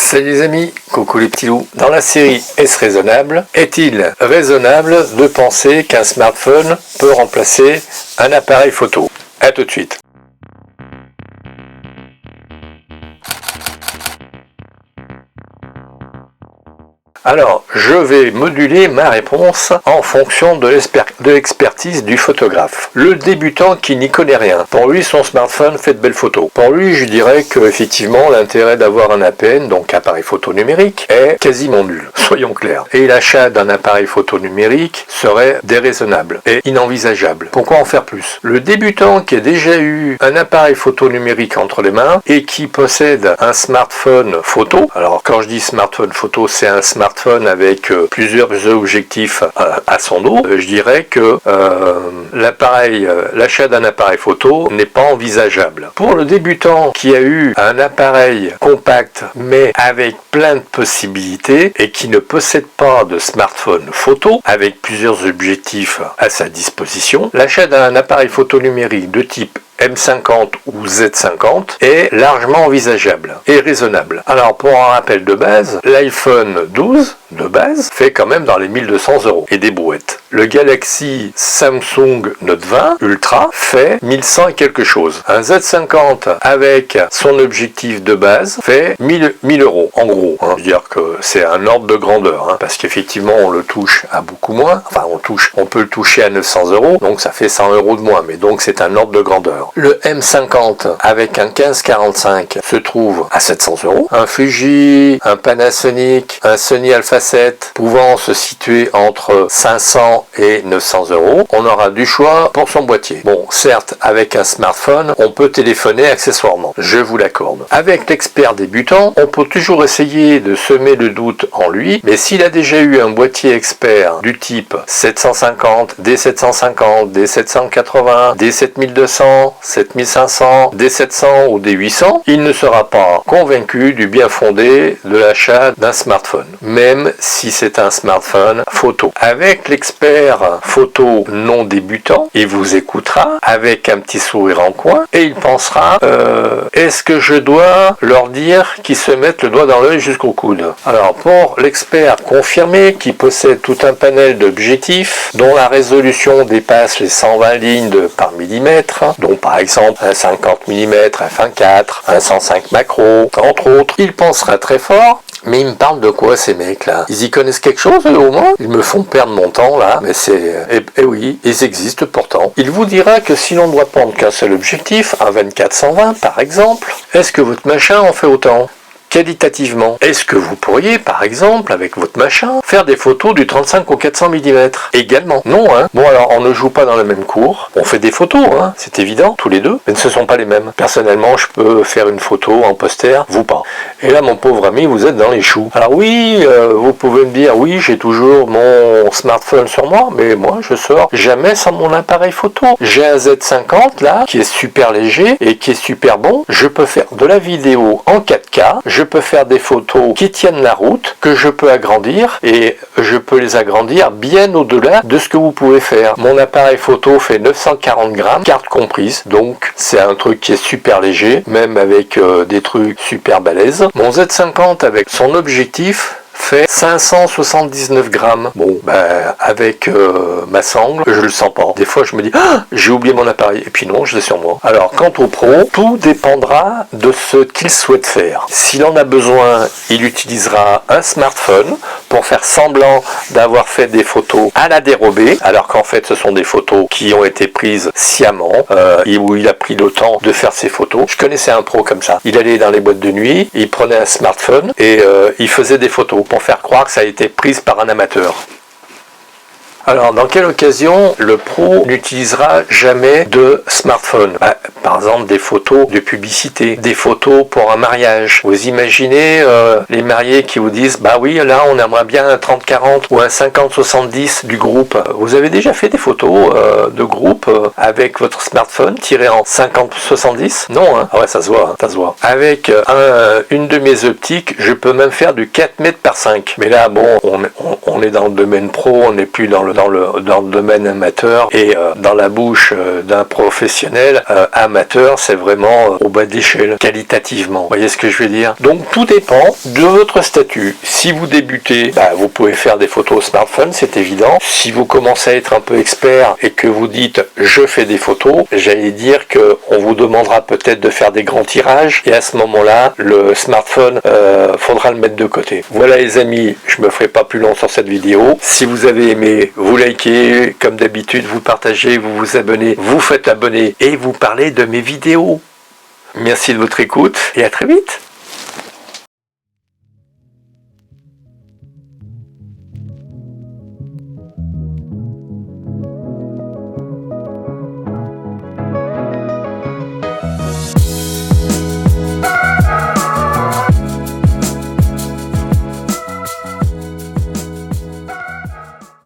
Salut les amis, coucou les petits loups. Dans la série Est-ce raisonnable? Est-il raisonnable de penser qu'un smartphone peut remplacer un appareil photo? A tout de suite. Alors, je vais moduler ma réponse en fonction de l'expertise du photographe. Le débutant qui n'y connaît rien, pour lui son smartphone fait de belles photos. Pour lui, je dirais que effectivement l'intérêt d'avoir un APN, donc appareil photo numérique, est quasiment nul, soyons clairs. Et l'achat d'un appareil photo numérique serait déraisonnable et inenvisageable. Pourquoi en faire plus? Le débutant qui a déjà eu un appareil photo numérique entre les mains et qui possède un smartphone photo, alors quand je dis smartphone photo, c'est un smartphone avec plusieurs objectifs à son dos, je dirais que l'achat d'un appareil photo n'est pas envisageable. Pour le débutant qui a eu un appareil compact mais avec plein de possibilités et qui ne possède pas de smartphone photo avec plusieurs objectifs à sa disposition, l'achat d'un appareil photo numérique de type M50 ou Z50 est largement envisageable et raisonnable. Alors pour un rappel de base, l'iPhone 12 de base fait quand même dans les 1200 € et des brouettes. Le Galaxy Samsung Note 20 Ultra fait 1100 et quelque chose. Un Z50 avec son objectif de base fait 1000 € en gros. Je veux dire que c'est un ordre de grandeur, parce qu'effectivement on le touche à beaucoup moins. Enfin on peut le toucher à 900 €, donc ça fait 100 € de moins, mais donc c'est un ordre de grandeur. Le M50 avec un 1545 se trouve à 700 €. Un Fuji, un Panasonic, un Sony Alpha 7 pouvant se situer entre 500 et 900 €. On aura du choix pour son boîtier. Bon, certes, avec un smartphone, on peut téléphoner accessoirement. Je vous l'accorde. Avec l'expert débutant, on peut toujours essayer de semer le doute en lui, mais s'il a déjà eu un boîtier expert du type 750, D750, D780, D7200, 7500, D700 ou D800, il ne sera pas convaincu du bien fondé de l'achat d'un smartphone, même si c'est un smartphone photo. Avec l'expert photo non débutant, il vous écoutera avec un petit sourire en coin et il pensera est-ce que je dois leur dire qu'ils se mettent le doigt dans l'œil jusqu'au coude? Alors pour l'expert confirmé qui possède tout un panel d'objectifs dont la résolution dépasse les 120 lignes par millimètre, dont par exemple un 50 mm f1.4, un 105 macro, entre autres, il pensera très fort. Mais ils me parlent de quoi ces mecs là? Ils y connaissent quelque chose au moins? Ils me font perdre mon temps là, mais c'est... Eh oui, ils existent pourtant. Il vous dira que si l'on ne doit prendre qu'un seul objectif, un 24-120 par exemple, est-ce que votre machin en fait autant? Qualitativement, est-ce que vous pourriez, par exemple, avec votre machin, faire des photos du 35 au 400 mm également? Non, Bon, alors, on ne joue pas dans la même cour. On fait des photos, c'est évident, tous les deux, mais ce ne sont pas les mêmes. Personnellement, je peux faire une photo en poster, vous pas. Et là, mon pauvre ami, vous êtes dans les choux. Alors oui, vous pouvez me dire, oui, j'ai toujours mon smartphone sur moi, mais moi, je sors jamais sans mon appareil photo. J'ai un Z50, là, qui est super léger et qui est super bon. Je peux faire de la vidéo en 4K, je peux faire des photos qui tiennent la route, que je peux agrandir, et je peux les agrandir bien au-delà de ce que vous pouvez faire. Mon appareil photo fait 940 grammes, carte comprise, donc c'est un truc qui est super léger, même avec des trucs super balèzes. Mon Z50 avec son objectif fait 579 grammes. Bon, avec ma sangle, je le sens pas. Des fois, je me dis, j'ai oublié mon appareil. Et puis non, je l'ai sur moi. Alors, quant au pro, tout dépendra de ce qu'il souhaite faire. S'il en a besoin, il utilisera un smartphone pour faire semblant d'avoir fait des photos à la dérobée, alors qu'en fait, ce sont des photos qui ont été prises sciemment, où il a pris le temps de faire ses photos. Je connaissais un pro comme ça. Il allait dans les boîtes de nuit, il prenait un smartphone et il faisait des photos pour faire croire que ça a été prise par un amateur. Alors, dans quelle occasion le pro n'utilisera jamais de smartphone? Par exemple, des photos de publicité, des photos pour un mariage. Vous imaginez les mariés qui vous disent, bah oui, là, on aimerait bien un 30-40 ou un 50-70 du groupe. Vous avez déjà fait des photos de groupe avec votre smartphone tiré en 50-70? Non, Ah ouais, ça se voit, ça se voit. Avec une de mes optiques, je peux même faire du 4 mètres par 5. Mais là, bon, on est dans le domaine pro, on n'est plus dans le dans le domaine amateur et dans la bouche d'un professionnel amateur, c'est vraiment au bas de l'échelle, qualitativement. Vous voyez ce que je veux dire? Donc tout dépend de votre statut. Si vous débutez, vous pouvez faire des photos au smartphone, c'est évident. Si vous commencez à être un peu expert et que vous dites je fais des photos, j'allais dire que on vous demandera peut-être de faire des grands tirages et à ce moment-là, le smartphone, faudra le mettre de côté. Voilà les amis, je me ferai pas plus long sur cette vidéo. Si vous avez aimé, vous likez, comme d'habitude, vous partagez, vous vous abonnez, vous faites abonner et vous parlez de mes vidéos. Merci de votre écoute et à très vite.